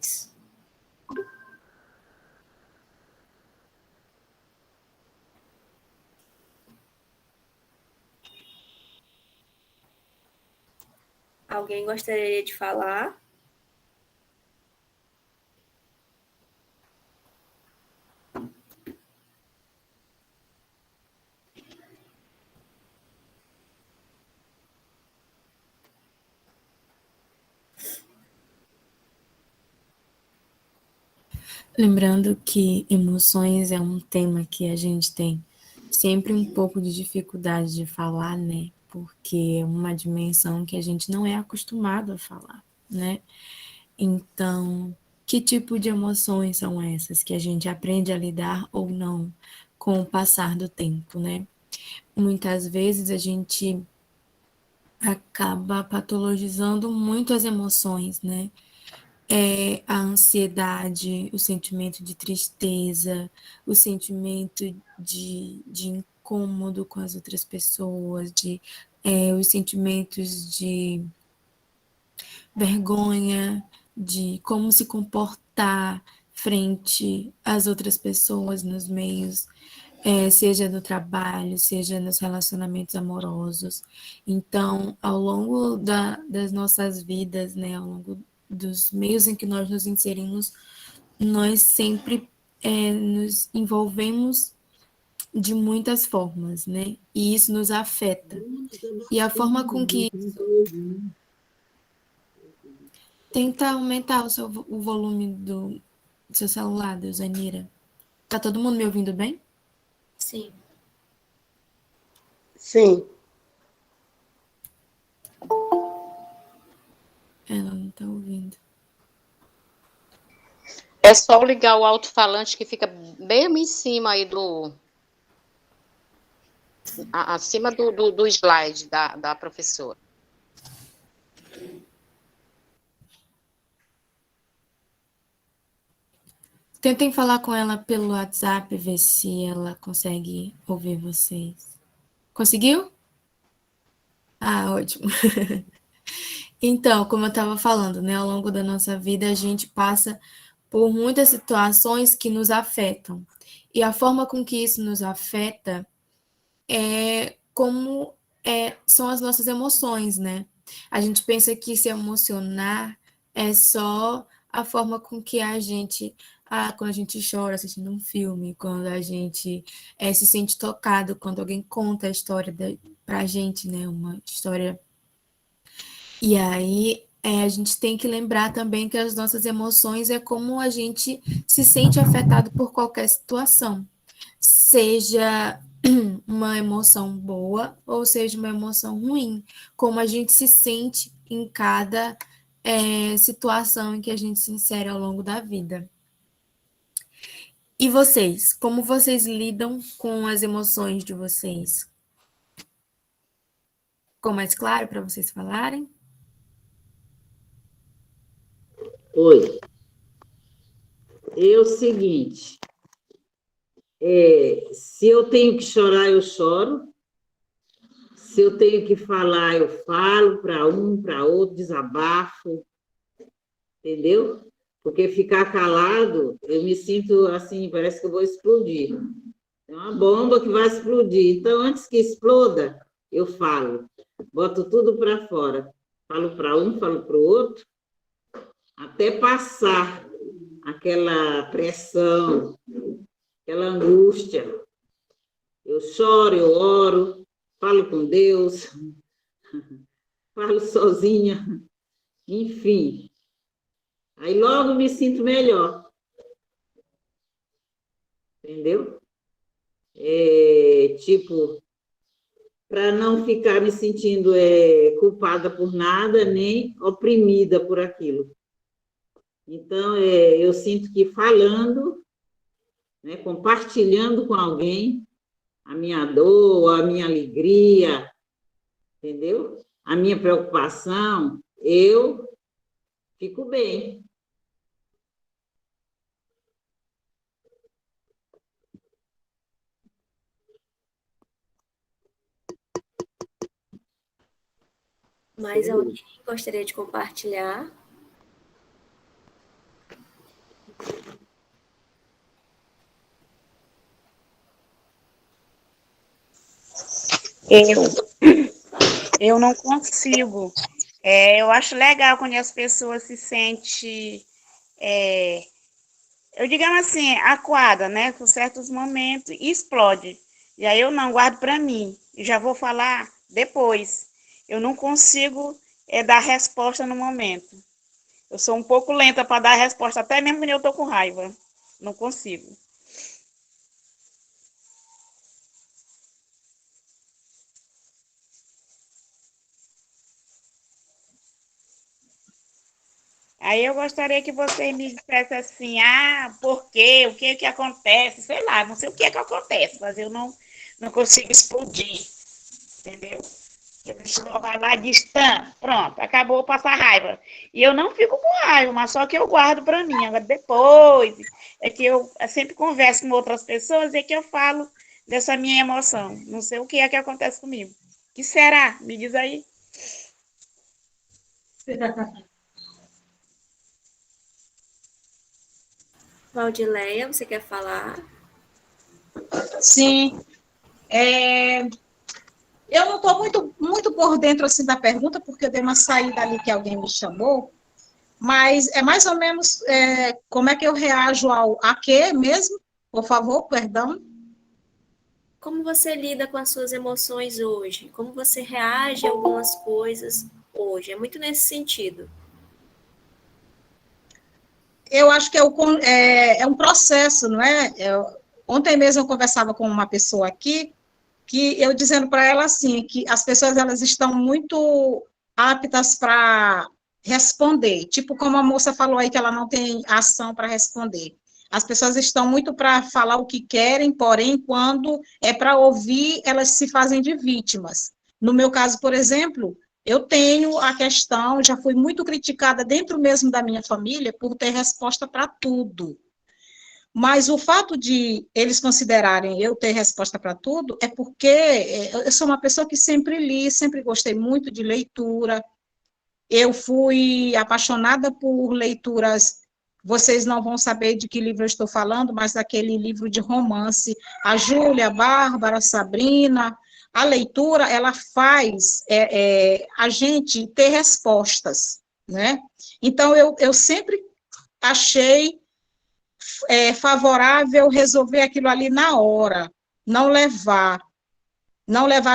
emoções. Alguém gostaria de falar? Lembrando que emoções é um tema que a gente tem sempre um pouco de dificuldade de falar, né? Porque é uma dimensão que a gente não é acostumado a falar, né? Então, que tipo de emoções são essas que a gente aprende a lidar ou não com o passar do tempo, né? Muitas vezes a gente acaba patologizando muito as emoções, né? A ansiedade, o sentimento de tristeza, o sentimento de incômodo com as outras pessoas, os sentimentos de vergonha, de como se comportar frente às outras pessoas nos meios, seja no trabalho, seja nos relacionamentos amorosos. Então, ao longo das nossas vidas, né, ao longo dos meios em que nós nos inserimos, nós sempre nos envolvemos de muitas formas, né? E isso nos afeta. E a forma com que tenta aumentar o volume do seu celular, Deusanira. Tá todo mundo me ouvindo bem? Sim. Sim. Ela não tá ouvindo. É só ligar o alto-falante que fica bem em cima aí acima do slide da professora. Tentem falar com ela pelo WhatsApp, ver se ela consegue ouvir vocês. Conseguiu? Ah, ótimo. Então, como eu estava falando, né, ao longo da nossa vida a gente passa por muitas situações que nos afetam. E a forma com que isso nos afeta é como são as nossas emoções, né? A gente pensa que se emocionar é só a forma com que a gente, quando a gente chora assistindo um filme, quando a gente se sente tocado, quando alguém conta a história pra gente, né? Uma história. E aí a gente tem que lembrar também que as nossas emoções é como a gente se sente afetado por qualquer situação, seja uma emoção boa ou seja uma emoção ruim, como a gente se sente em cada situação em que a gente se insere ao longo da vida. E vocês, como vocês lidam com as emoções de vocês? Ficou mais claro para vocês falarem? Oi. É o seguinte, se eu tenho que chorar, eu choro. Se eu tenho que falar, eu falo para um, para outro, desabafo, entendeu? Porque ficar calado, eu me sinto assim, parece que eu vou explodir. É uma bomba que vai explodir. Então, antes que exploda, eu falo, boto tudo para fora. Falo para um, falo para o outro, até passar aquela pressão, aquela angústia. Eu choro, eu oro, falo com Deus, falo sozinha, enfim. Aí logo me sinto melhor, entendeu? Tipo, para não ficar me sentindo culpada por nada, nem oprimida por aquilo. Então, eu sinto que falando, né, compartilhando com alguém a minha dor, a minha alegria, entendeu? A minha preocupação, eu fico bem. Mais alguém gostaria de compartilhar? Eu não consigo. Eu acho legal quando as pessoas se sentem, eu digamos assim, acuada, né? Com certos momentos e explode. E aí eu não guardo para mim. E já vou falar depois. Eu não consigo dar resposta no momento. Eu sou um pouco lenta para dar resposta, até mesmo quando eu estou com raiva. Não consigo. Aí eu gostaria que você me dissesse assim, por quê? O que é que acontece? Sei lá, não sei o que é que acontece, mas eu não consigo explodir, entendeu? A pessoa vai lá e diz, pronto, acabou, passar raiva. E eu não fico com raiva, mas só que eu guardo para mim. Agora, depois, é que eu sempre converso com outras pessoas e é que eu falo dessa minha emoção. Não sei o que é que acontece comigo. O que será? Me diz aí. Valdileia, você quer falar? Sim. Eu não estou muito por dentro assim, da pergunta, porque eu dei uma saída ali que alguém me chamou, mas é mais ou menos como é que eu reajo a quê mesmo? Por favor, perdão. Como você lida com as suas emoções hoje? Como você reage a algumas coisas hoje? É muito nesse sentido. Eu acho que é um processo, não é? Ontem mesmo eu conversava com uma pessoa aqui, que eu dizendo para ela assim, que as pessoas elas estão muito aptas para responder, tipo como a moça falou aí que ela não tem ação para responder. As pessoas estão muito para falar o que querem, porém, quando é para ouvir, elas se fazem de vítimas. No meu caso, por exemplo, eu tenho a questão, já fui muito criticada dentro mesmo da minha família por ter resposta para tudo. Mas o fato de eles considerarem eu ter resposta para tudo é porque eu sou uma pessoa que sempre li, sempre gostei muito de leitura. Eu fui apaixonada por leituras. Vocês não vão saber de que livro eu estou falando, mas daquele livro de romance. A Júlia, a Bárbara, a Sabrina. A leitura, ela faz a gente ter respostas, né? Então, eu sempre achei favorável resolver aquilo ali na hora, não levar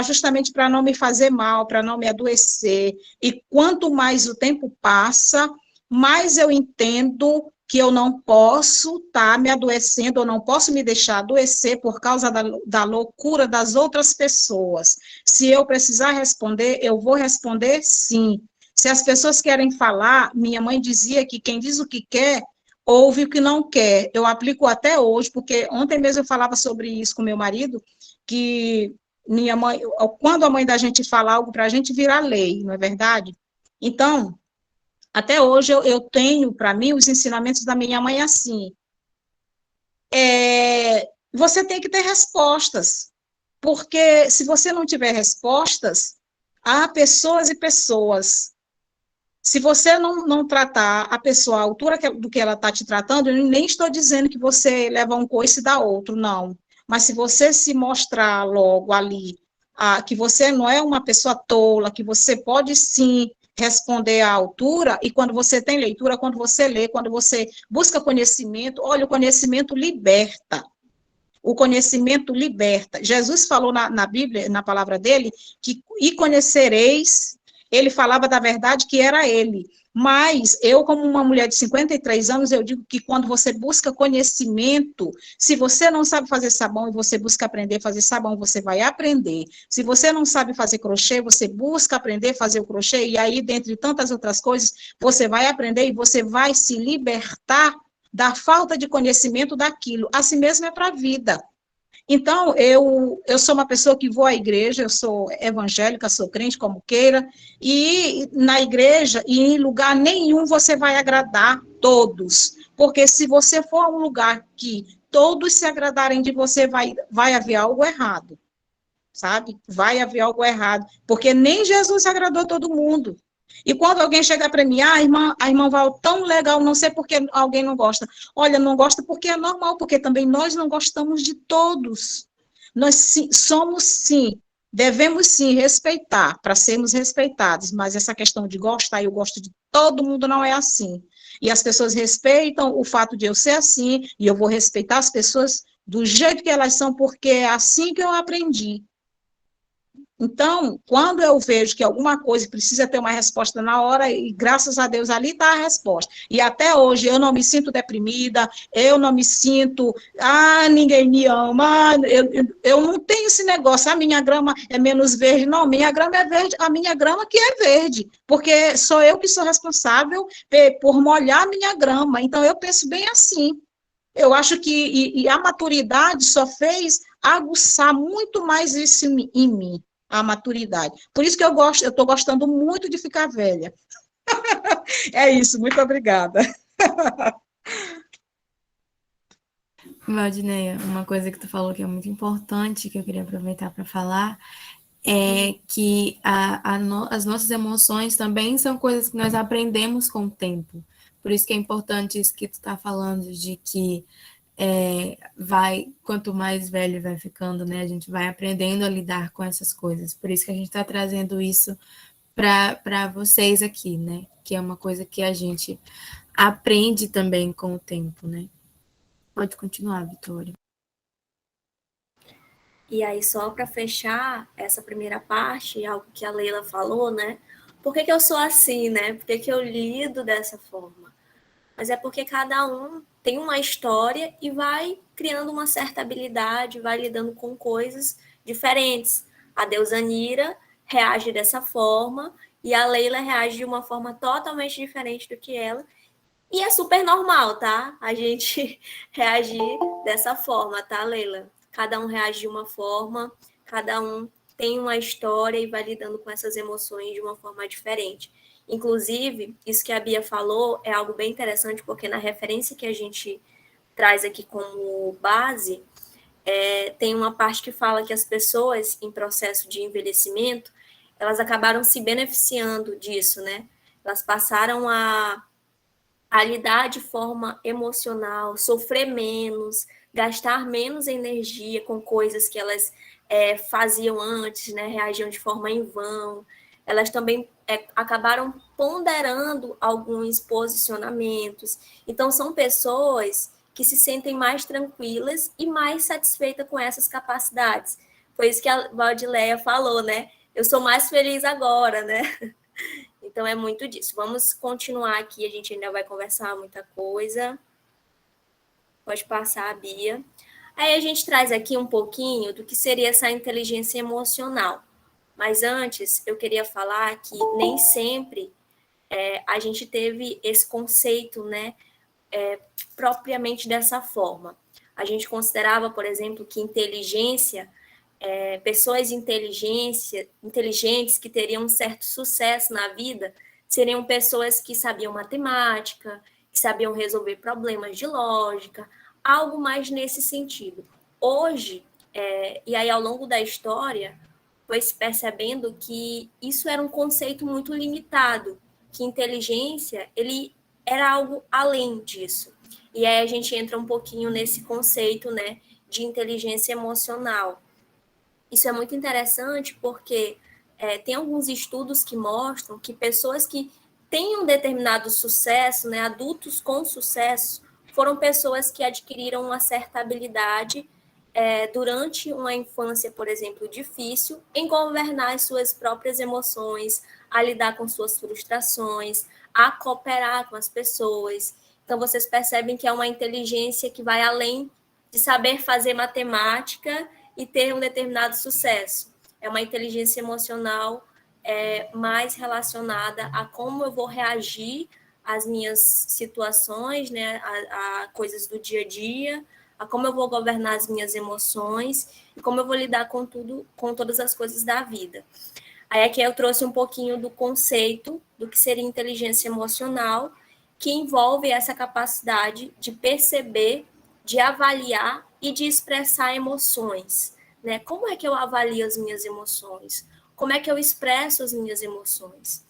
justamente para não me fazer mal, para não me adoecer. E quanto mais o tempo passa, mais eu entendo que eu não posso estar me adoecendo, eu não posso me deixar adoecer por causa da loucura das outras pessoas. Se eu precisar responder, eu vou responder sim. Se as pessoas querem falar, minha mãe dizia que quem diz o que quer, ouve o que não quer. Eu aplico até hoje, porque ontem mesmo eu falava sobre isso com meu marido, que minha mãe, quando a mãe da gente fala algo para a gente virar lei, não é verdade? Então, até hoje eu tenho para mim os ensinamentos da minha mãe assim, você tem que ter respostas, porque se você não tiver respostas, há pessoas e pessoas. Se você não tratar a pessoa à altura do que ela está te tratando, eu nem estou dizendo que você leva um coice e dá outro, não. Mas se você se mostrar logo ali, que você não é uma pessoa tola, que você pode sim responder à altura, e quando você tem leitura, quando você lê, quando você busca conhecimento, olha, o conhecimento liberta. O conhecimento liberta. Jesus falou na Bíblia, na palavra dele, que e conhecereis, ele falava da verdade que era ele. Mas eu, como uma mulher de 53 anos, eu digo que quando você busca conhecimento, se você não sabe fazer sabão e você busca aprender a fazer sabão, você vai aprender. Se você não sabe fazer crochê, você busca aprender a fazer o crochê, e aí, dentre tantas outras coisas, você vai aprender e você vai se libertar da falta de conhecimento daquilo. Assim mesmo é para a vida. Então, eu sou uma pessoa que vou à igreja, eu sou evangélica, sou crente, como queira, e na igreja e em lugar nenhum você vai agradar todos, porque se você for a um lugar que todos se agradarem de você, vai haver algo errado, sabe? Vai haver algo errado, porque nem Jesus agradou todo mundo. E quando alguém chega para mim, a irmã Val, tão legal, não sei por que alguém não gosta. Olha, não gosta porque é normal, porque também nós não gostamos de todos. Nós somos, sim, Devemos sim respeitar, para sermos respeitados, mas essa questão de gostar, eu gosto de todo mundo, não é assim. E as pessoas respeitam o fato de eu ser assim, e eu vou respeitar as pessoas do jeito que elas são, porque é assim que eu aprendi. Então, quando eu vejo que alguma coisa precisa ter uma resposta na hora, e graças a Deus ali está a resposta. E até hoje eu não me sinto deprimida, eu não me sinto, ninguém me ama, eu não tenho esse negócio, a minha grama é menos verde, não, minha grama é verde, a minha grama que é verde, porque sou eu que sou responsável por molhar a minha grama, então eu penso bem assim. Eu acho que a maturidade só fez aguçar muito mais isso em mim, a maturidade. Por isso que eu estou gostando muito de ficar velha. É isso, muito obrigada. Valdineia, uma coisa que tu falou que é muito importante, que eu queria aproveitar para falar, é que as nossas emoções também são coisas que nós aprendemos com o tempo. Por isso que é importante isso que tu está falando, de que quanto mais velho vai ficando, né, a gente vai aprendendo a lidar com essas coisas. Por isso que a gente está trazendo isso para vocês aqui, né, que é uma coisa que a gente aprende também com o tempo, né. Pode continuar, Vitória. E aí, só para fechar essa primeira parte, algo que a Leila falou, né? Por que eu sou assim, né? Por que eu lido dessa forma? Mas é porque cada um tem uma história e vai criando uma certa habilidade, vai lidando com coisas diferentes. A Deusanira reage dessa forma e a Leila reage de uma forma totalmente diferente do que ela. E é super normal, tá? A gente reagir dessa forma, tá, Leila? Cada um reage de uma forma, cada um tem uma história e vai lidando com essas emoções de uma forma diferente. Inclusive, isso que a Bia falou é algo bem interessante, porque na referência que a gente traz aqui como base, tem uma parte que fala que as pessoas em processo de envelhecimento, elas acabaram se beneficiando disso, né? Elas passaram a lidar de forma emocional, sofrer menos, gastar menos energia com coisas que elas faziam antes, né, reagiam de forma em vão. Elas também acabaram ponderando alguns posicionamentos. Então, são pessoas que se sentem mais tranquilas e mais satisfeitas com essas capacidades. Foi isso que a Valdileia falou, né? Eu sou mais feliz agora, né? Então, é muito disso. Vamos continuar aqui, a gente ainda vai conversar muita coisa. Pode passar, Bia. Aí a gente traz aqui um pouquinho do que seria essa inteligência emocional. Mas antes, eu queria falar que nem sempre a gente teve esse conceito, né, propriamente dessa forma. A gente considerava, por exemplo, que inteligência, pessoas inteligentes que teriam um certo sucesso na vida, seriam pessoas que sabiam matemática, que sabiam resolver problemas de lógica, algo mais nesse sentido. Hoje, e aí ao longo da história, foi se percebendo que isso era um conceito muito limitado, que inteligência, ele era algo além disso. E aí a gente entra um pouquinho nesse conceito, né, de inteligência emocional. Isso é muito interessante porque tem alguns estudos que mostram que pessoas que têm um determinado sucesso, né, adultos com sucesso, foram pessoas que adquiriram uma certa habilidade durante uma infância, por exemplo, difícil, em governar as suas próprias emoções, a lidar com suas frustrações, a cooperar com as pessoas. Então, vocês percebem que é uma inteligência que vai além de saber fazer matemática e ter um determinado sucesso. É uma inteligência emocional mais relacionada a como eu vou reagir às minhas situações, né, a coisas do dia a dia, a como eu vou governar as minhas emoções e como eu vou lidar com tudo, com todas as coisas da vida. Aí aqui eu trouxe um pouquinho do conceito do que seria inteligência emocional, que envolve essa capacidade de perceber, de avaliar e de expressar emoções, né? Como é que eu avalio as minhas emoções? Como é que eu expresso as minhas emoções?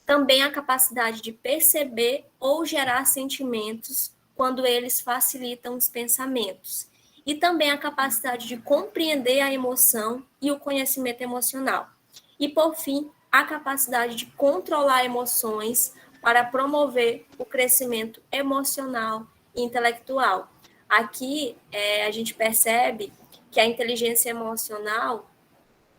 Também a capacidade de perceber ou gerar sentimentos quando eles facilitam os pensamentos. e também a capacidade de compreender a emoção e o conhecimento emocional. E, por fim, a capacidade de controlar emoções para promover o crescimento emocional e intelectual. Aqui, a gente percebe que a inteligência emocional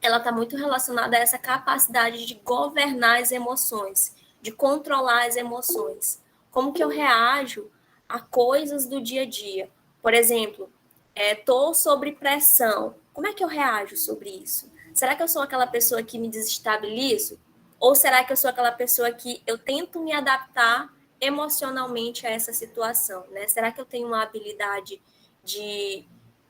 ela está muito relacionada a essa capacidade de governar as emoções, de controlar as emoções. Como que eu reajo a coisas do dia a dia? Por exemplo, estou sob pressão. Como é que eu reajo sobre isso? Será que eu sou aquela pessoa que me desestabilizo? Ou será que eu sou aquela pessoa que eu tento me adaptar emocionalmente a essa situação, né? Será que eu tenho uma habilidade de,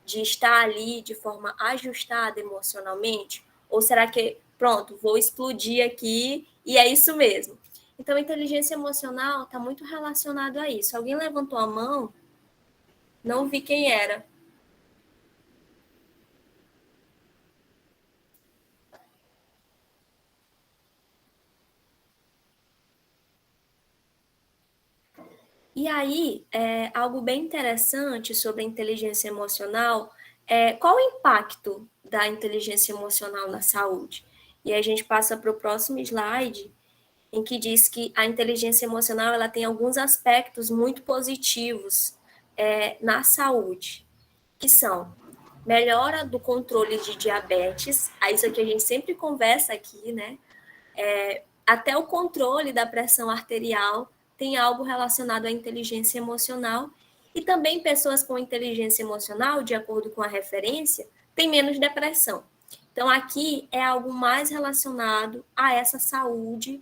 de estar ali de forma ajustada emocionalmente? Ou será que, pronto, vou explodir aqui e é isso mesmo? Então, a inteligência emocional está muito relacionado a isso. Alguém levantou a mão? Não vi quem era. E aí, algo bem interessante sobre a inteligência emocional é qual o impacto da inteligência emocional na saúde? E aí a gente passa para o próximo slide, em que diz que a inteligência emocional ela tem alguns aspectos muito positivos na saúde, que são melhora do controle de diabetes, isso aqui a gente sempre conversa aqui, né? Até o controle da pressão arterial tem algo relacionado à inteligência emocional, e também pessoas com inteligência emocional, de acordo com a referência, têm menos depressão. Então, aqui é algo mais relacionado a essa saúde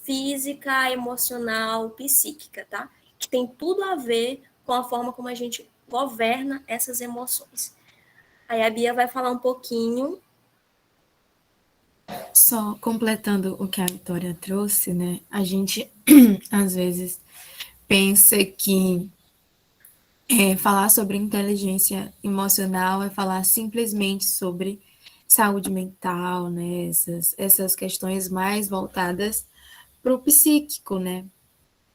física, emocional, psíquica, tá? Que tem tudo a ver com a forma como a gente governa essas emoções. Aí a Bia vai falar um pouquinho. Só completando o que a Vitória trouxe, né? A gente, às vezes, pensa que falar sobre inteligência emocional é falar simplesmente sobre saúde mental, né? Essas questões mais voltadas para o psíquico, né?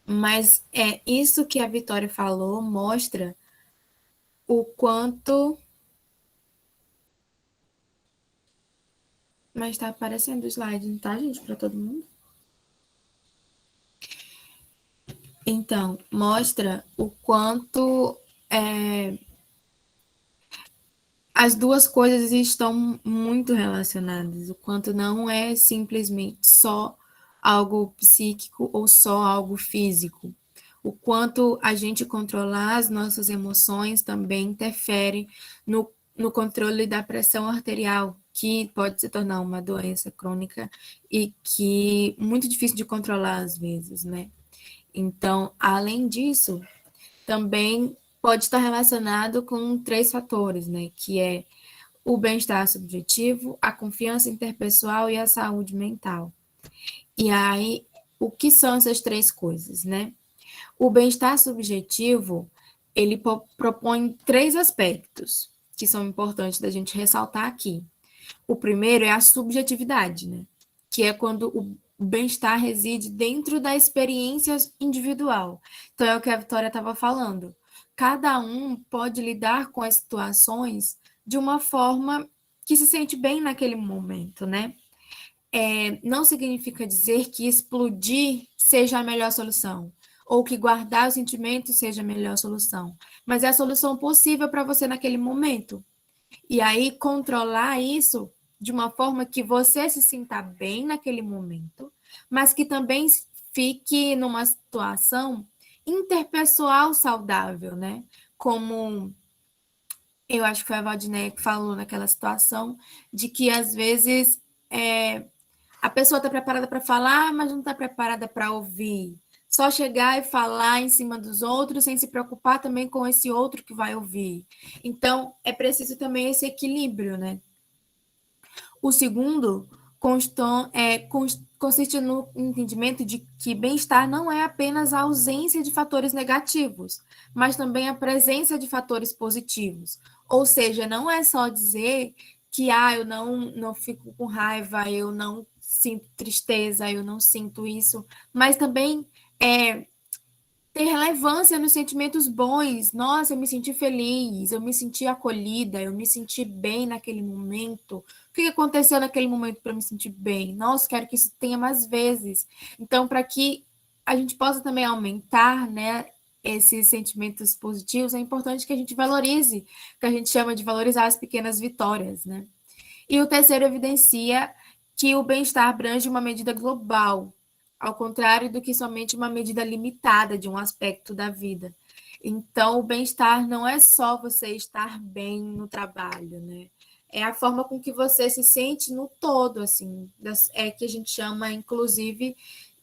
Mas é isso que a Vitória falou mostra o quanto. Mas está aparecendo o slide, não tá, gente, para todo mundo? Então, mostra o quanto as duas coisas estão muito relacionadas, o quanto não é simplesmente só algo psíquico ou só algo físico. O quanto a gente controlar as nossas emoções também interfere no controle da pressão arterial, que pode se tornar uma doença crônica e que é muito difícil de controlar às vezes, né? Então, além disso, também pode estar relacionado com 3 fatores, né? Que é o bem-estar subjetivo, a confiança interpessoal e a saúde mental. E aí, o que são essas 3 coisas, né? O bem-estar subjetivo, ele propõe 3 aspectos que são importantes da gente ressaltar aqui. O primeiro é a subjetividade, né? Que é quando o bem-estar reside dentro da experiência individual. Então, é o que a Vitória estava falando. Cada um pode lidar com as situações de uma forma que se sente bem naquele momento, né? Não significa dizer que explodir seja a melhor solução, ou que guardar os sentimentos seja a melhor solução, mas é a solução possível para você naquele momento. E aí, controlar isso de uma forma que você se sinta bem naquele momento, mas que também fique numa situação interpessoal saudável, né? Como eu acho que foi a Valdinei que falou naquela situação, de que às vezes a pessoa está preparada para falar, mas não está preparada para ouvir. Só chegar e falar em cima dos outros sem se preocupar também com esse outro que vai ouvir. Então, é preciso também esse equilíbrio, né? O segundo consiste no entendimento de que bem-estar não é apenas a ausência de fatores negativos, mas também a presença de fatores positivos. Ou seja, não é só dizer que eu não fico com raiva, eu não sinto tristeza, eu não sinto isso, mas também ter relevância nos sentimentos bons. Nossa, eu me senti feliz, eu me senti acolhida, eu me senti bem naquele momento. O que aconteceu naquele momento para me sentir bem? Nossa, quero que isso tenha mais vezes. Então, para que a gente possa também aumentar, né, esses sentimentos positivos, é importante que a gente valorize, que a gente chama de valorizar as pequenas vitórias, né? E o terceiro evidencia que o bem-estar abrange uma medida global, ao contrário do que somente uma medida limitada de um aspecto da vida. Então, o bem-estar não é só você estar bem no trabalho, né? É a forma com que você se sente no todo, assim, é que a gente chama, inclusive,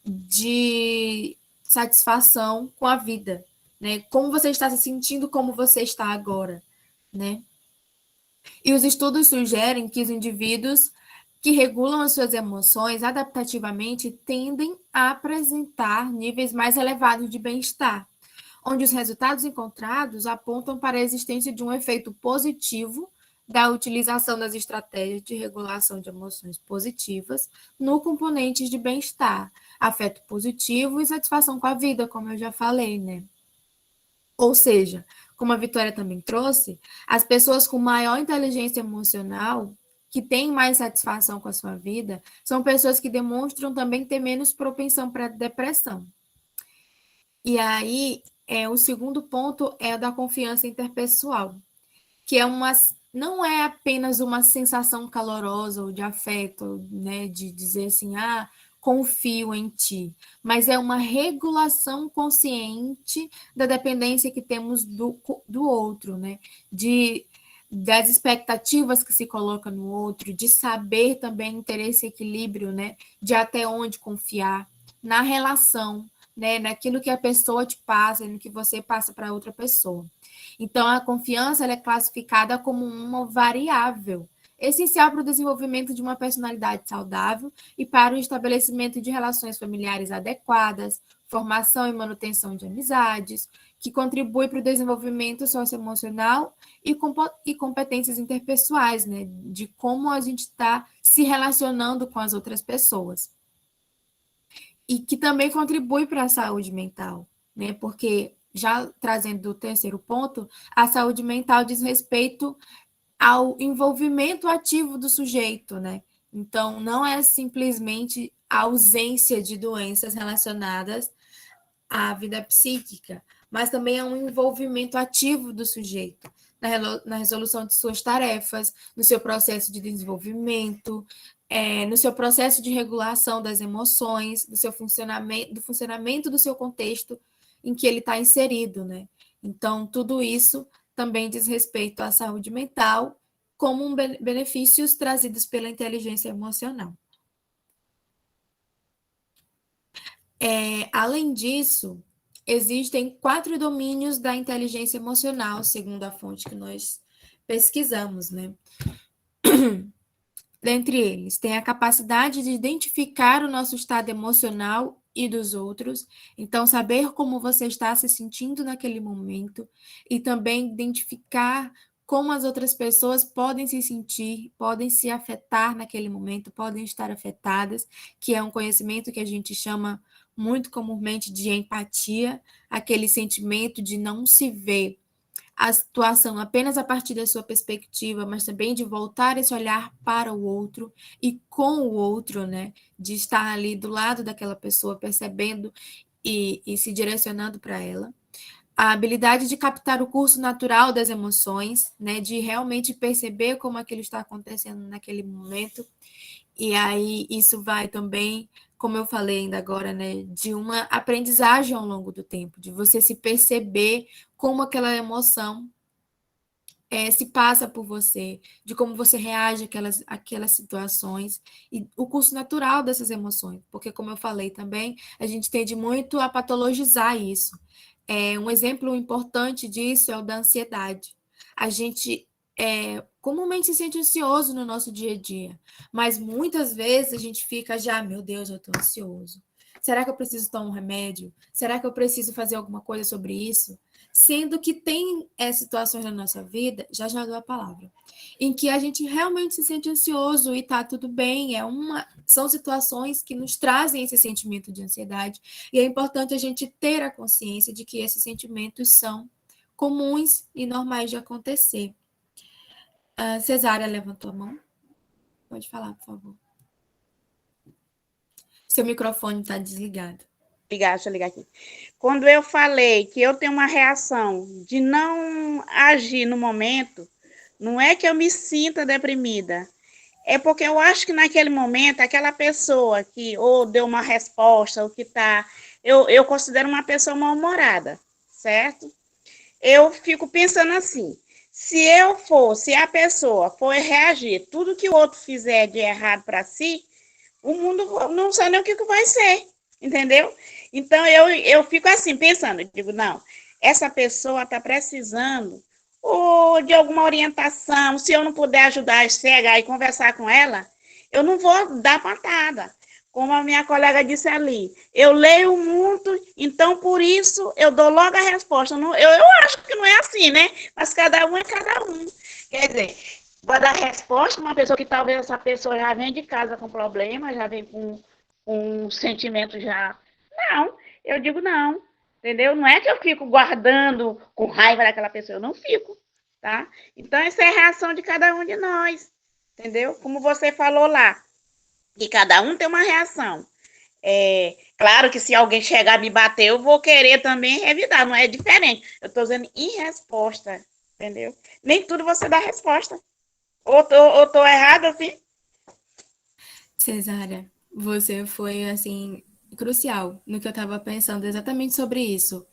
de satisfação com a vida, né? Como você está se sentindo, como você está agora, né? E os estudos sugerem que os indivíduos que regulam as suas emoções adaptativamente tendem a apresentar níveis mais elevados de bem-estar, onde os resultados encontrados apontam para a existência de um efeito positivo da utilização das estratégias de regulação de emoções positivas no componente de bem-estar, afeto positivo e satisfação com a vida, como eu já falei, né? Ou seja, como a Vitória também trouxe, as pessoas com maior inteligência emocional, que têm mais satisfação com a sua vida, são pessoas que demonstram também ter menos propensão para depressão. E aí, o segundo ponto é o da confiança interpessoal, que não é apenas uma sensação calorosa ou de afeto, né, de dizer assim, confio em ti, mas é uma regulação consciente da dependência que temos do outro, né, das expectativas que se coloca no outro, de saber também ter esse equilíbrio, né, de até onde confiar na relação, né, naquilo que a pessoa te passa, no que você passa para outra pessoa. Então, a confiança ela é classificada como uma variável essencial para o desenvolvimento de uma personalidade saudável e para o estabelecimento de relações familiares adequadas, formação e manutenção de amizades, que contribui para o desenvolvimento socioemocional e competências interpessoais, né, de como a gente está se relacionando com as outras pessoas. E que também contribui para a saúde mental, né, porque já trazendo o terceiro ponto, a saúde mental diz respeito ao envolvimento ativo do sujeito, né? Então, não é simplesmente a ausência de doenças relacionadas à vida psíquica, mas também é um envolvimento ativo do sujeito na resolução de suas tarefas, no seu processo de desenvolvimento, no seu processo de regulação das emoções, do funcionamento do seu contexto em que ele está inserido, né? Então, tudo isso também diz respeito à saúde mental, como benefícios trazidos pela inteligência emocional. Além disso, existem 4 domínios da inteligência emocional, segundo a fonte que nós pesquisamos, né? Dentre eles, tem a capacidade de identificar o nosso estado emocional e dos outros, então saber como você está se sentindo naquele momento e também identificar como as outras pessoas podem se sentir, podem se afetar naquele momento, podem estar afetadas, que é um conhecimento que a gente chama muito comumente de empatia, aquele sentimento de não se ver a situação apenas a partir da sua perspectiva, mas também de voltar esse olhar para o outro e com o outro, né? De estar ali do lado daquela pessoa, percebendo e se direcionando para ela. A habilidade de captar o curso natural das emoções, né? De realmente perceber como aquilo está acontecendo naquele momento. E aí isso vai também, como eu falei ainda agora, né, de uma aprendizagem ao longo do tempo, de você se perceber como aquela emoção se passa por você, de como você reage àquelas situações, e o curso natural dessas emoções, porque, como eu falei também, a gente tende muito a patologizar isso. Um exemplo importante disso é o da ansiedade. A gente comumente se sente ansioso no nosso dia a dia, mas muitas vezes a gente fica já, meu Deus, eu estou ansioso. Será que eu preciso tomar um remédio? Será que eu preciso fazer alguma coisa sobre isso? Sendo que tem situações na nossa vida, já dou a palavra, em que a gente realmente se sente ansioso e tá tudo bem, são situações que nos trazem esse sentimento de ansiedade, e é importante a gente ter a consciência de que esses sentimentos são comuns e normais de acontecer. A Cesária levantou a mão. Pode falar, por favor. Seu microfone está desligado. Deixa eu ligar aqui. Quando eu falei que eu tenho uma reação de não agir no momento, não é que eu me sinta deprimida, é porque eu acho que naquele momento, aquela pessoa que ou deu uma resposta, ou que está... Eu considero uma pessoa mal-humorada, certo? Eu fico pensando assim, se a pessoa for reagir, tudo que o outro fizer de errado para si, o mundo não sei nem o que vai ser, entendeu? Então, eu fico assim, pensando, eu digo, não, essa pessoa está precisando ou de alguma orientação, se eu não puder ajudar, chegar e conversar com ela, eu não vou dar patada. Como a minha colega disse ali, eu leio muito, então por isso eu dou logo a resposta. Eu acho que não é assim, né? Mas cada um é cada um. Quer dizer, vai dar resposta uma pessoa que talvez essa pessoa já vem de casa com problema, já vem com um sentimento já... Não, eu digo não, entendeu? Não é que eu fico guardando com raiva daquela pessoa, eu não fico, tá? Então, essa é a reação de cada um de nós, entendeu? Como você falou lá, que cada um tem uma reação. Claro que se alguém chegar e me bater, eu vou querer também revidar, não é diferente. Eu estou dizendo em resposta, entendeu? Nem tudo você dá resposta. Ou tô errada, assim? Cesária, você foi, assim, crucial no que eu estava pensando exatamente sobre isso.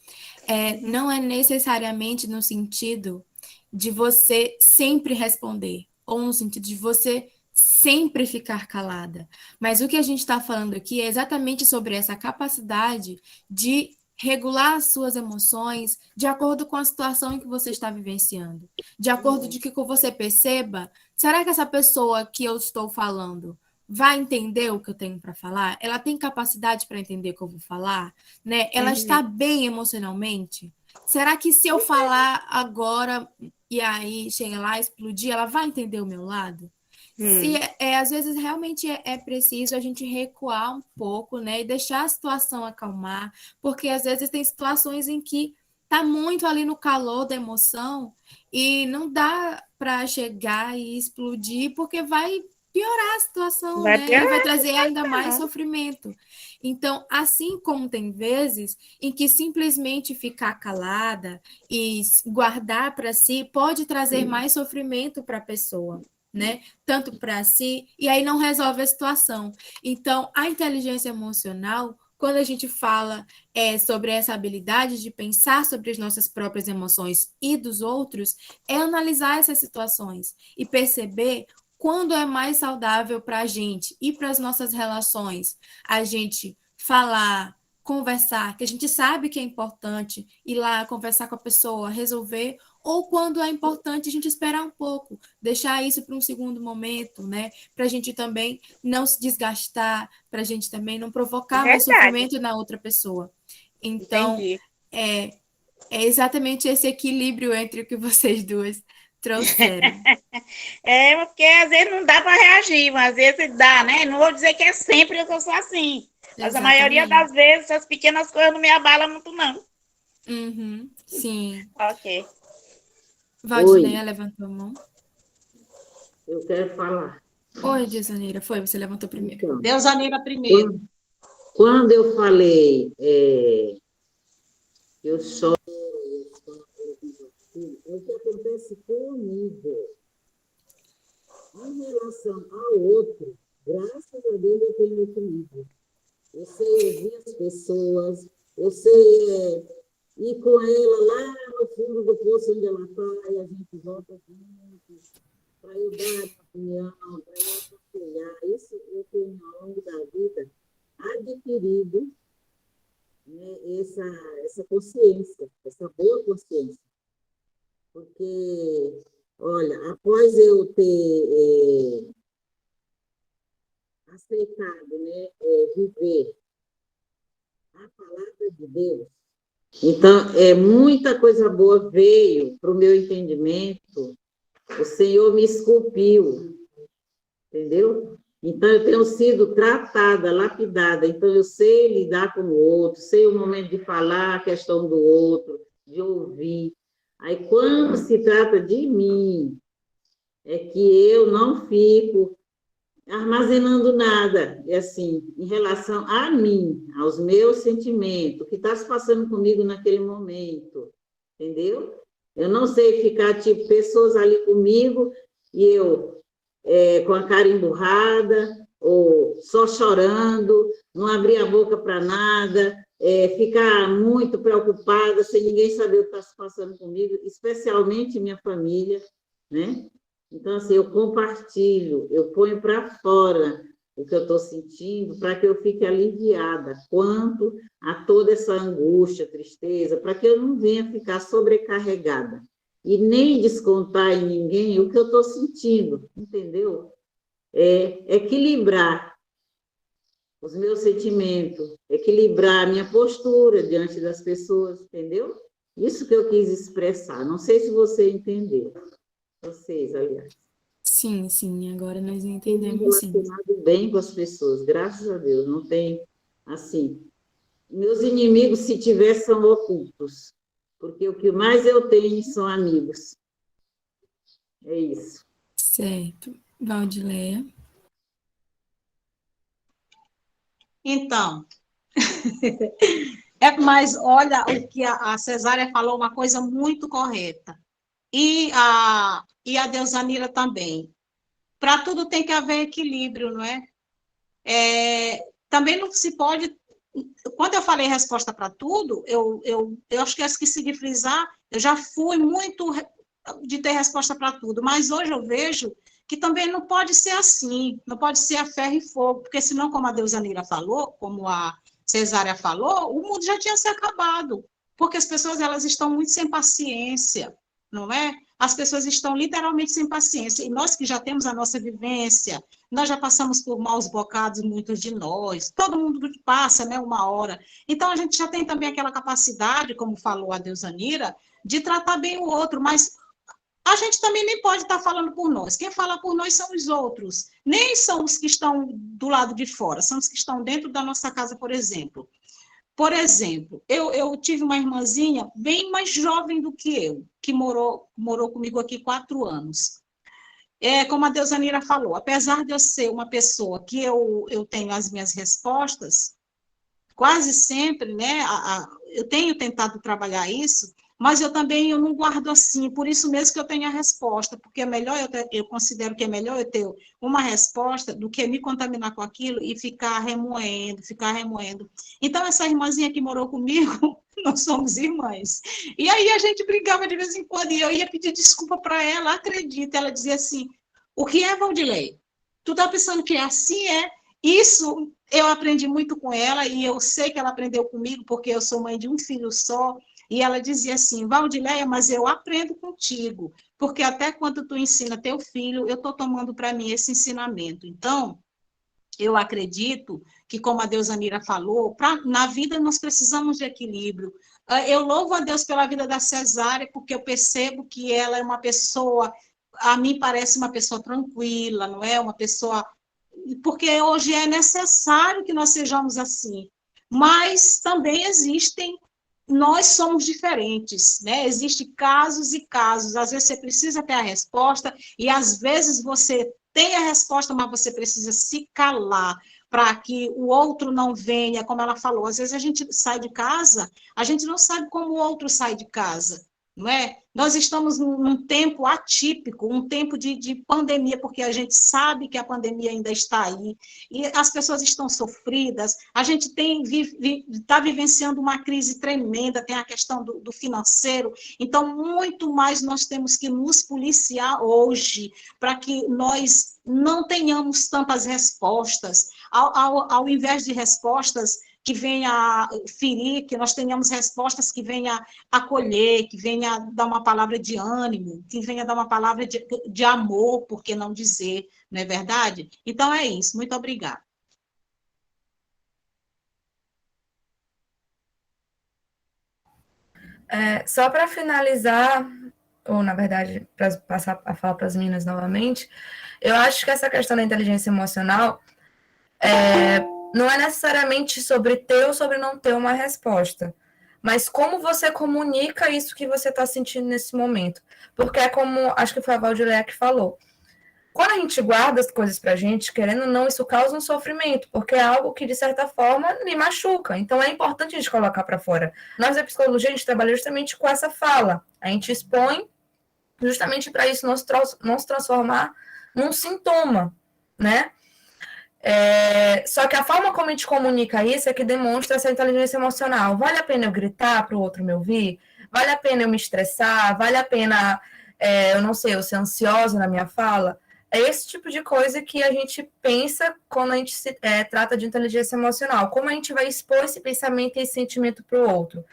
Não é necessariamente no sentido de você sempre responder, ou no sentido de você sempre ficar calada. Mas o que a gente está falando aqui é exatamente sobre essa capacidade de regular as suas emoções de acordo com a situação em que você está vivenciando. De acordo de que você perceba, será que essa pessoa que eu estou falando vai entender o que eu tenho para falar? Ela tem capacidade para entender o que eu vou falar? Né? Ela está bem emocionalmente? Será que se eu falar agora e aí chegar lá, explodir, ela vai entender o meu lado? Se às vezes realmente é preciso a gente recuar um pouco, né, e deixar a situação acalmar, porque às vezes tem situações em que tá muito ali no calor da emoção e não dá para chegar e explodir, porque vai piorar a situação, Vai né? E vai piorar. trazer ainda mais sofrimento. Então, assim como tem vezes em que simplesmente ficar calada e guardar para si pode trazer mais sofrimento para a pessoa, né? Tanto para si, e aí não resolve a situação. Então, a inteligência emocional, quando a gente fala sobre essa habilidade de pensar sobre as nossas próprias emoções e dos outros, é analisar essas situações e perceber quando é mais saudável para a gente e para as nossas relações a gente falar, conversar, que a gente sabe que é importante ir lá conversar com a pessoa, resolver, ou quando é importante a gente esperar um pouco, deixar isso para um segundo momento, né? Para a gente também não se desgastar, para a gente também não provocar mais Verdade. sofrimento na outra pessoa. Então, Entendi. é exatamente esse equilíbrio entre o que vocês duas trouxeram. Porque às vezes não dá para reagir, mas às vezes dá, né? Não vou dizer que é sempre que eu sou assim. Mas a maioria Exatamente. das vezes, as pequenas coisas não me abalam muito, não. Uhum, sim. Ok. Valdineia Oi, levantou a mão. eu quero falar. Oi, Deusanira, foi, você levantou primeiro. Então, Deusanira primeiro. quando eu falei, eu choro, é o que acontece comigo. Em relação ao outro, graças a Deus eu tenho equilíbrio. Eu sei ouvir as pessoas, eu sei ir com ela lá no fundo do poço onde ela está, e a gente volta junto, para eu dar a opinião, para eu aconselhar. Isso eu tenho ao longo da vida adquirido, né, essa consciência, essa boa consciência. Porque, olha, após eu ter aceitado, né, viver a palavra de Deus, Então, muita coisa boa veio para o meu entendimento, o Senhor me esculpiu, entendeu? Então, eu tenho sido tratada, lapidada, então eu sei lidar com o outro, sei o momento de falar a questão do outro, de ouvir. Aí, quando se trata de mim, é que eu não fico armazenando nada, e assim, em relação a mim, aos meus sentimentos, o que está se passando comigo naquele momento, entendeu? Eu não sei ficar, tipo, pessoas ali comigo e eu com a cara emburrada, ou só chorando, não abrir a boca para nada, ficar muito preocupada, sem ninguém saber o que está se passando comigo, especialmente minha família, né? Então, assim, eu compartilho, eu ponho para fora o que eu estou sentindo, para que eu fique aliviada quanto a toda essa angústia, tristeza, para que eu não venha ficar sobrecarregada e nem descontar em ninguém o que eu estou sentindo, entendeu? Equilibrar os meus sentimentos, equilibrar a minha postura diante das pessoas, entendeu? Isso que eu quis expressar. Não sei se você entendeu. Vocês, aliás. Sim, sim, agora nós Tenho entendemos, sim. relacionado bem com as pessoas, graças a Deus. Não tem, assim, meus inimigos, se tiver, são ocultos, porque o que mais eu tenho são amigos. É isso. Certo. Valdileia. Então, mas olha, o que a Cesária falou, uma coisa muito correta. E a Deusanira também. Para tudo tem que haver equilíbrio, não é? Também não se pode. Quando eu falei resposta para tudo, eu acho que eu esqueci de frisar, eu já fui muito de ter resposta para tudo, mas hoje eu vejo que também não pode ser assim, não pode ser a ferro e fogo, porque senão, como a Deusanira falou, como a Cesária falou, o mundo já tinha se acabado, porque as pessoas elas estão muito sem paciência, não é? As pessoas estão literalmente sem paciência, e nós que já temos a nossa vivência, nós já passamos por maus bocados, muitos de nós, todo mundo passa, né, uma hora. Então, a gente já tem também aquela capacidade, como falou a Deusanira, de tratar bem o outro, mas a gente também nem pode estar falando por nós. Quem fala por nós são os outros. Nem são os que estão do lado de fora, são os que estão dentro da nossa casa, por exemplo. Por exemplo, eu tive uma irmãzinha bem mais jovem do que eu, que morou comigo aqui 4 anos. Como a Deusanira falou, apesar de eu ser uma pessoa que eu tenho as minhas respostas, quase sempre, né, eu tenho tentado trabalhar isso, mas eu não guardo assim, por isso mesmo que eu tenho a resposta, porque é melhor, eu considero que é melhor eu ter uma resposta do que me contaminar com aquilo e ficar remoendo, ficar remoendo. Então, essa irmãzinha que morou comigo, nós somos irmãs. E aí a gente brigava de vez em quando, e eu ia pedir desculpa para ela, acredita, ela dizia assim, o que é, Valdilei? Tu tá pensando que é assim, é? Isso eu aprendi muito com ela e eu sei que ela aprendeu comigo porque eu sou mãe de um filho só. E ela dizia assim, Valdileia, mas eu aprendo contigo, porque até quando tu ensina teu filho, eu estou tomando para mim esse ensinamento. Então, eu acredito que, como a Deusanira falou, na vida nós precisamos de equilíbrio. Eu louvo a Deus pela vida da Cesárea, porque eu percebo que ela é uma pessoa, a mim parece uma pessoa tranquila, não é? Uma pessoa porque hoje é necessário que nós sejamos assim, mas também existem, nós somos diferentes, né? Existem casos e casos, às vezes você precisa ter a resposta, e às vezes você tem a resposta, mas você precisa se calar, para que o outro não venha, como ela falou, às vezes a gente sai de casa, a gente não sabe como o outro sai de casa, não é? Nós estamos num tempo atípico, um tempo de pandemia, porque a gente sabe que a pandemia ainda está aí, e as pessoas estão sofridas, a gente está vivenciando uma crise tremenda, tem a questão do financeiro, então, muito mais nós temos que nos policiar hoje, para que nós não tenhamos tantas respostas, ao invés de respostas que venha ferir, que nós tenhamos respostas que venha acolher, que venha dar uma palavra de ânimo, que venha dar uma palavra de amor, por que não dizer, não é verdade? Então é isso, muito obrigada. Só para finalizar, ou na verdade, para passar a falar para as meninas novamente, eu acho que essa questão da inteligência emocional não é necessariamente sobre ter ou sobre não ter uma resposta, mas como você comunica isso que você está sentindo nesse momento. Porque é como, acho que foi a Valdileia que falou, quando a gente guarda as coisas pra gente, querendo ou não, isso causa um sofrimento, porque é algo que, de certa forma, me machuca. Então, é importante a gente colocar para fora. Nós, da psicologia, a gente trabalha justamente com essa fala. A gente expõe justamente para isso não se transformar num sintoma, né? Só que a forma como a gente comunica isso é que demonstra essa inteligência emocional. Vale a pena eu gritar para o outro me ouvir? Vale a pena eu me estressar? Vale a pena, eu não sei, eu ser ansiosa na minha fala? É esse tipo de coisa que a gente pensa quando a gente trata de inteligência emocional. Como a gente vai expor esse pensamento e esse sentimento para o outro?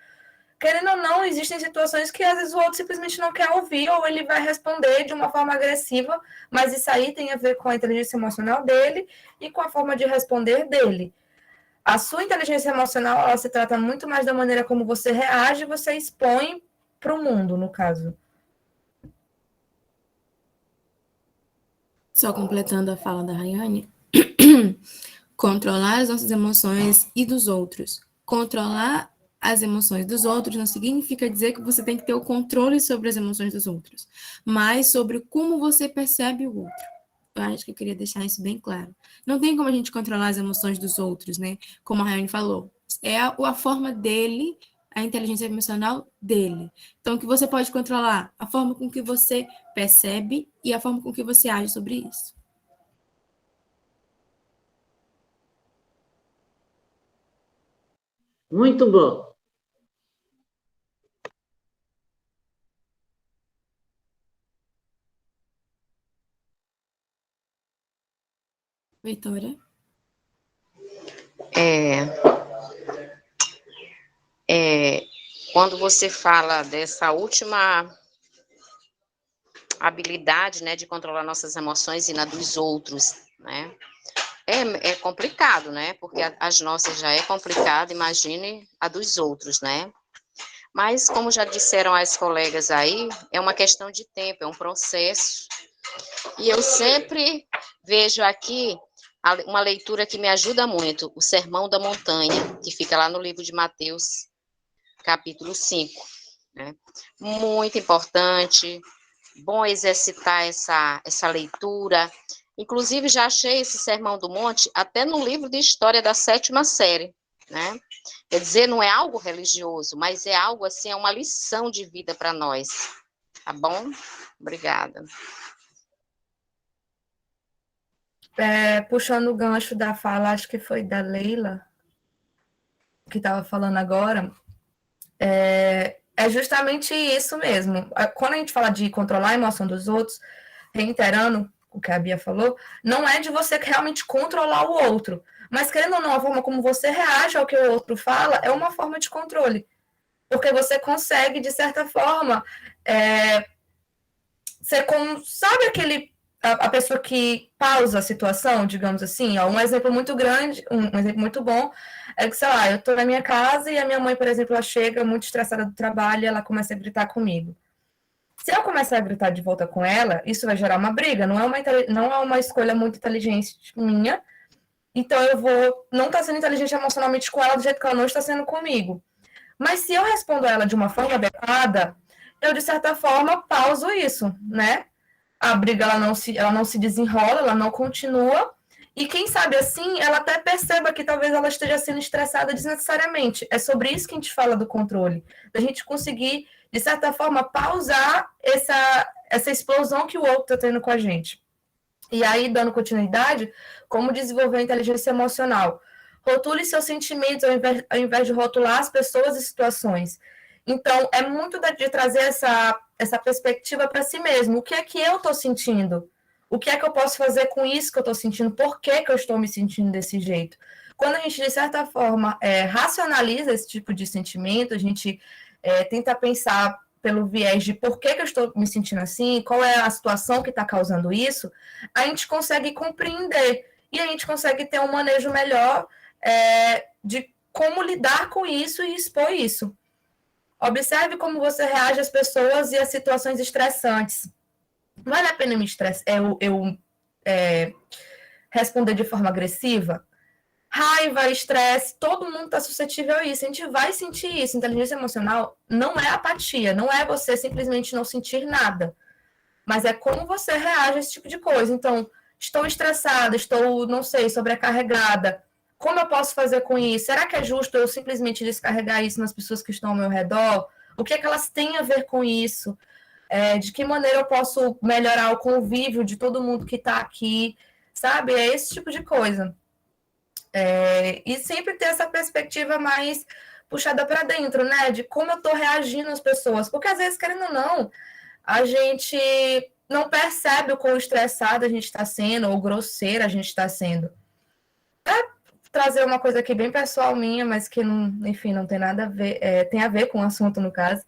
Querendo ou não, existem situações que às vezes o outro simplesmente não quer ouvir ou ele vai responder de uma forma agressiva, mas isso aí tem a ver com a inteligência emocional dele e com a forma de responder dele. A sua inteligência emocional, ela se trata muito mais da maneira como você reage e você expõe para o mundo, no caso. Só completando a fala da Rayane, controlar as nossas emoções e dos outros. Controlar as emoções dos outros não significa dizer que você tem que ter o controle sobre as emoções dos outros, mas sobre como você percebe o outro. Eu acho que eu queria deixar isso bem claro. Não tem como a gente controlar as emoções dos outros, né? Como a Rayane falou. É a forma dele, a inteligência emocional dele. Então, o que você pode controlar? A forma com que você percebe e a forma com que você age sobre isso. Muito bom. Vitória? Quando você fala dessa última habilidade, né, de controlar nossas emoções e na dos outros, né, é complicado, né, porque as nossas já é complicado, imagine a dos outros, né. Mas, como já disseram as colegas aí, é uma questão de tempo, é um processo. E eu sempre vejo aqui uma leitura que me ajuda muito, o Sermão da Montanha, que fica lá no livro de Mateus, capítulo 5. Né? Muito importante, bom exercitar essa leitura. Inclusive, já achei esse Sermão do Monte até no livro de História da 7ª série. Né? Quer dizer, não é algo religioso, mas é algo assim, é uma lição de vida para nós. Tá bom? Obrigada. Puxando o gancho da fala, acho que foi da Leila, que estava falando agora, é justamente isso mesmo. Quando a gente fala de controlar a emoção dos outros, reiterando o que a Bia falou, não é de você realmente controlar o outro, mas querendo ou não, a forma como você reage ao que o outro fala é uma forma de controle, porque você consegue, de certa forma, ser como, sabe a pessoa que pausa a situação, digamos assim, ó, um exemplo muito grande, um exemplo muito bom, é que, sei lá, eu tô na minha casa e a minha mãe, por exemplo, ela chega muito estressada do trabalho e ela começa a gritar comigo. Se eu começar a gritar de volta com ela, isso vai gerar uma briga, não é uma escolha muito inteligente minha, então eu vou não estar sendo inteligente emocionalmente com ela do jeito que ela não está sendo comigo. Mas se eu respondo a ela de uma forma adequada, eu, de certa forma, pauso isso, né? A briga ela não se desenrola, ela não continua, e quem sabe assim, ela até perceba que talvez ela esteja sendo estressada desnecessariamente. É sobre isso que a gente fala do controle, da gente conseguir, de certa forma, pausar essa explosão que o outro está tendo com a gente. E aí, dando continuidade, como desenvolver a inteligência emocional? Rotule seus sentimentos ao invés de rotular as pessoas e situações. Então, é muito de trazer essa perspectiva para si mesmo. O que é que eu estou sentindo? O que é que eu posso fazer com isso que eu estou sentindo? Por que eu estou me sentindo desse jeito? Quando a gente, de certa forma, racionaliza esse tipo de sentimento, a gente tenta pensar pelo viés de por que eu estou me sentindo assim, qual é a situação que está causando isso, a gente consegue compreender e a gente consegue ter um manejo melhor de como lidar com isso e expor isso. Observe como você reage às pessoas e às situações estressantes. Vale a pena responder de forma agressiva? Raiva, estresse, todo mundo está suscetível a isso. A gente vai sentir isso. Inteligência emocional não é apatia, não é você simplesmente não sentir nada, mas é como você reage a esse tipo de coisa. Então, estou estressada, estou, não sei, sobrecarregada. Como eu posso fazer com isso? Será que é justo eu simplesmente descarregar isso nas pessoas que estão ao meu redor? O que é que elas têm a ver com isso? De que maneira eu posso melhorar o convívio de todo mundo que está aqui? Sabe? É esse tipo de coisa. E sempre ter essa perspectiva mais puxada para dentro, né? De como eu estou reagindo às pessoas. Porque às vezes, querendo ou não, a gente não percebe o quão estressado a gente está sendo, ou grosseira a gente está sendo. Trazer uma coisa aqui bem pessoal minha, mas que, não, enfim, não tem nada a ver, tem a ver com o assunto, no caso.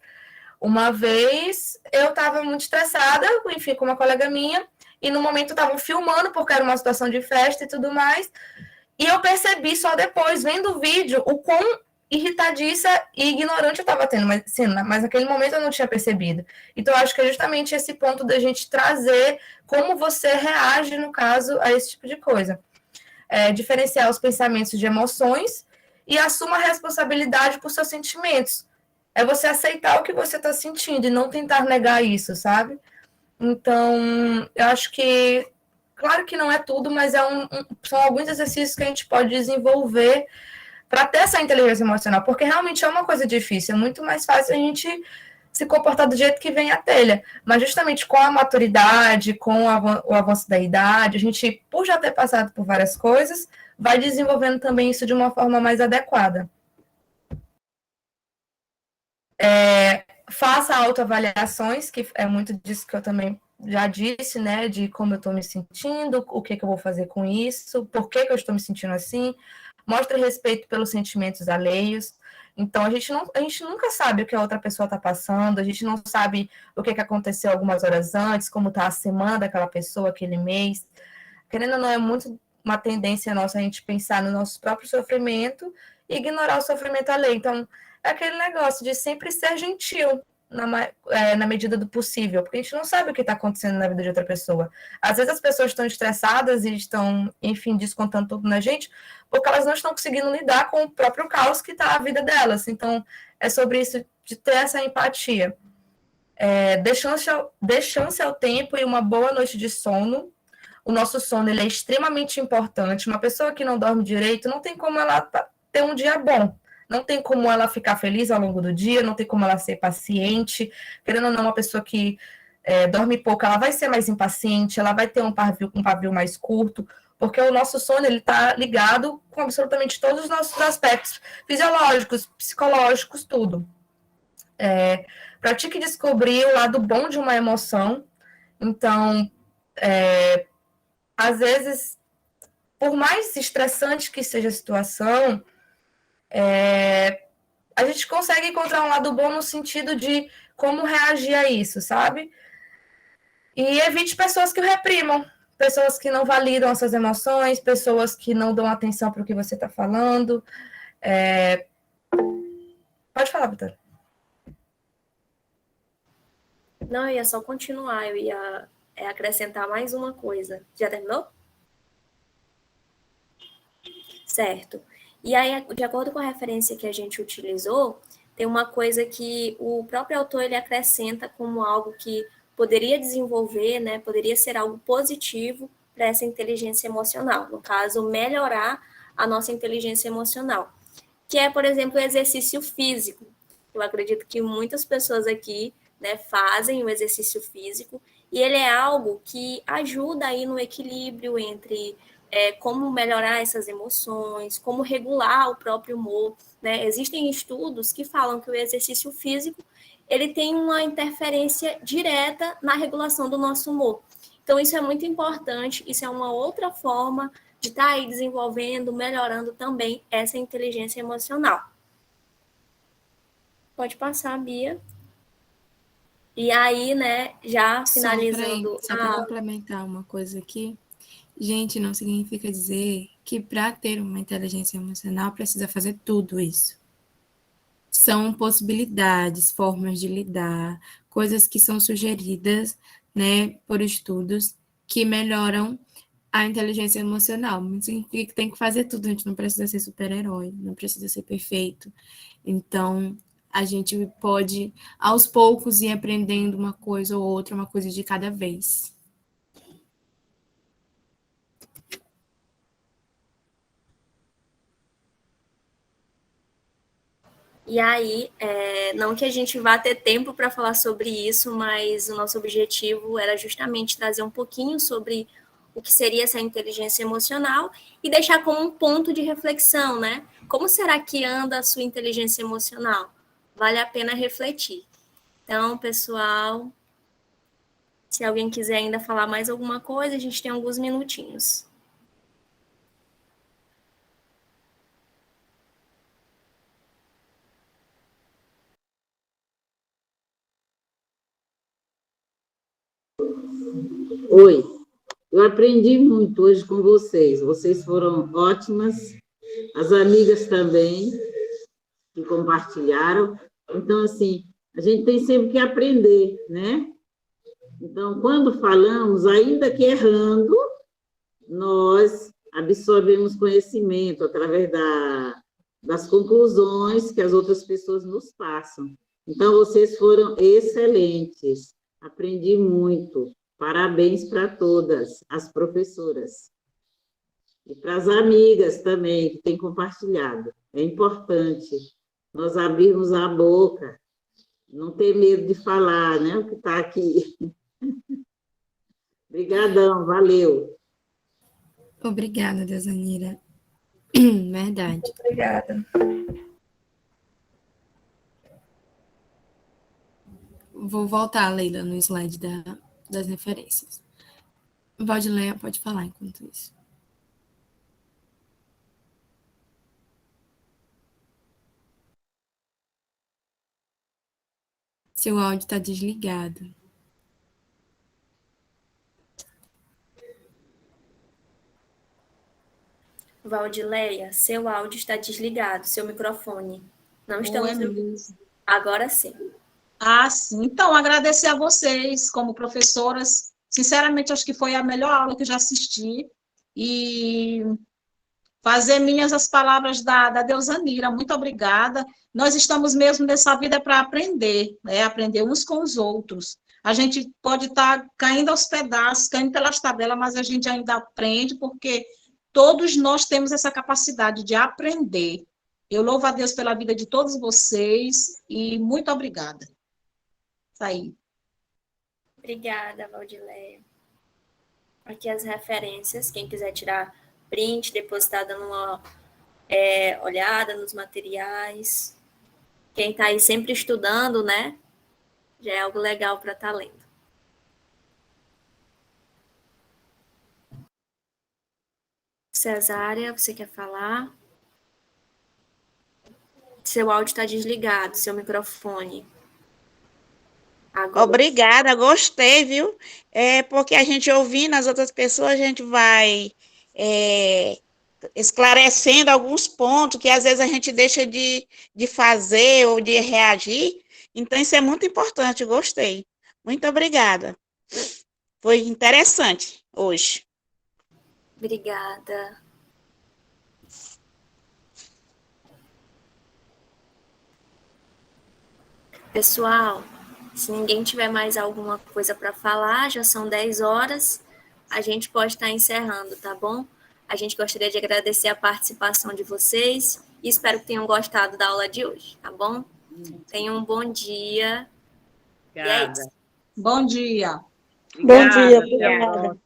Uma vez eu estava muito estressada, enfim, com uma colega minha, e no momento estavam filmando, porque era uma situação de festa e tudo mais, e eu percebi só depois, vendo o vídeo, o quão irritadiça e ignorante eu estava tendo, mas naquele momento eu não tinha percebido. Então, eu acho que é justamente esse ponto da gente trazer como você reage, no caso, a esse tipo de coisa. Diferenciar os pensamentos de emoções e assuma a responsabilidade por seus sentimentos. É você aceitar o que você está sentindo e não tentar negar isso, sabe? Então, eu acho que, claro que não é tudo, mas são alguns exercícios que a gente pode desenvolver para ter essa inteligência emocional, porque realmente é uma coisa difícil, é muito mais fácil a gente se comportar do jeito que vem a telha, mas justamente com a maturidade, com o avanço da idade, a gente, por já ter passado por várias coisas, vai desenvolvendo também isso de uma forma mais adequada. Faça autoavaliações, que é muito disso que eu também já disse, né, de como eu estou me sentindo, o que eu vou fazer com isso, por que eu estou me sentindo assim, mostre respeito pelos sentimentos alheios. Então, a gente nunca sabe o que a outra pessoa está passando, a gente não sabe o que aconteceu algumas horas antes, como está a semana daquela pessoa, aquele mês. Querendo ou não, é muito uma tendência nossa a gente pensar no nosso próprio sofrimento e ignorar o sofrimento alheio. Então, é aquele negócio de sempre ser gentil na medida do possível, porque a gente não sabe o que está acontecendo na vida de outra pessoa. Às vezes as pessoas estão estressadas e estão, enfim, descontando tudo na gente, porque elas não estão conseguindo lidar com o próprio caos que está a vida delas. Então, é sobre isso, de ter essa empatia. Deixando-se ao tempo e uma boa noite de sono. O nosso sono ele é extremamente importante. Uma pessoa que não dorme direito, não tem como ela ter um dia bom. Não tem como ela ficar feliz ao longo do dia, não tem como ela ser paciente. Querendo ou não, uma pessoa que dorme pouco, ela vai ser mais impaciente, ela vai ter um pavio mais curto, porque o nosso sono está ligado com absolutamente todos os nossos aspectos fisiológicos, psicológicos, tudo. Pratique descobrir o lado bom de uma emoção. Então, às vezes, por mais estressante que seja a situação, a gente consegue encontrar um lado bom no sentido de como reagir a isso, sabe? E evite pessoas que o reprimam, pessoas que não validam as suas emoções, pessoas que não dão atenção para o que você está falando. Pode falar, Vitória. Não, eu ia só continuar, eu ia acrescentar mais uma coisa. Já terminou? Certo. E aí, de acordo com a referência que a gente utilizou, tem uma coisa que o próprio autor ele acrescenta como algo que poderia desenvolver, né, poderia ser algo positivo para essa inteligência emocional. No caso, melhorar a nossa inteligência emocional. Que é, por exemplo, o exercício físico. Eu acredito que muitas pessoas aqui, né, fazem o exercício físico, e ele é algo que ajuda aí no equilíbrio entre como melhorar essas emoções, como regular o próprio humor, né? Existem estudos que falam que o exercício físico ele tem uma interferência direta na regulação do nosso humor. Então, isso é muito importante, isso é uma outra forma de estar aí desenvolvendo, melhorando também essa inteligência emocional. Pode passar, Bia. E aí, né, já finalizando... Só para complementar uma coisa aqui. Gente, não significa dizer que para ter uma inteligência emocional precisa fazer tudo isso. são possibilidades, formas de lidar, coisas que são sugeridas, né, por estudos que melhoram a inteligência emocional. Não significa que tem que fazer tudo, a gente não precisa ser super-herói, não precisa ser perfeito. Então, a gente pode, aos poucos, ir aprendendo uma coisa ou outra, uma coisa de cada vez. E aí, não que a gente vá ter tempo para falar sobre isso, mas o nosso objetivo era justamente trazer um pouquinho sobre o que seria essa inteligência emocional e deixar como um ponto de reflexão, né? Como será que anda a sua inteligência emocional? Vale a pena refletir. Então, pessoal, se alguém quiser ainda falar mais alguma coisa, a gente tem alguns minutinhos. Oi, eu aprendi muito hoje com vocês. Vocês foram ótimas, as amigas também, que compartilharam. Então, assim, a gente tem sempre que aprender, né? Então, quando falamos, ainda que errando, nós absorvemos conhecimento através das conclusões que as outras pessoas nos passam. Então, vocês foram excelentes. Aprendi muito. Parabéns para todas as professoras. E para as amigas também, que têm compartilhado. É importante nós abrirmos a boca, não ter medo de falar, né? O que está aqui. Obrigadão, valeu. Obrigada, Deusanira. Verdade. Obrigada. Vou voltar, Leila, no slide das referências. Valdileia pode falar enquanto isso. Seu áudio está desligado. Valdileia, seu áudio está desligado, seu microfone. Não estamos Não é ouvindo. mesmo. Agora sim. Ah, sim. Então, agradecer a vocês como professoras. Sinceramente, acho que foi a melhor aula que eu já assisti. E fazer minhas as palavras da Deusanira. Muito obrigada. Nós estamos mesmo nessa vida para aprender, né? Aprender uns com os outros. A gente pode estar caindo aos pedaços, caindo pelas tabelas, mas a gente ainda aprende, porque todos nós temos essa capacidade de aprender. Eu louvo a Deus pela vida de todos vocês e muito obrigada. Isso aí. Obrigada, Valdileia. Aqui as referências, quem quiser tirar print, depositar dando uma olhada nos materiais. Quem está aí sempre estudando, né? Já é algo legal para estar lendo. Cesária, você quer falar? Seu áudio está desligado, seu microfone. Agora. Obrigada, gostei, viu? Porque a gente ouvindo as outras pessoas, a gente vai esclarecendo alguns pontos que às vezes a gente deixa de fazer ou de reagir. Então, isso é muito importante, gostei. Muito obrigada. Foi interessante hoje. Obrigada. Pessoal, se ninguém tiver mais alguma coisa para falar, já são 10 horas, a gente pode estar encerrando, tá bom? A gente gostaria de agradecer a participação de vocês e espero que tenham gostado da aula de hoje, tá bom? Tenham um bom dia. Obrigada. E é isso. Bom dia. Obrigada. Até a próxima.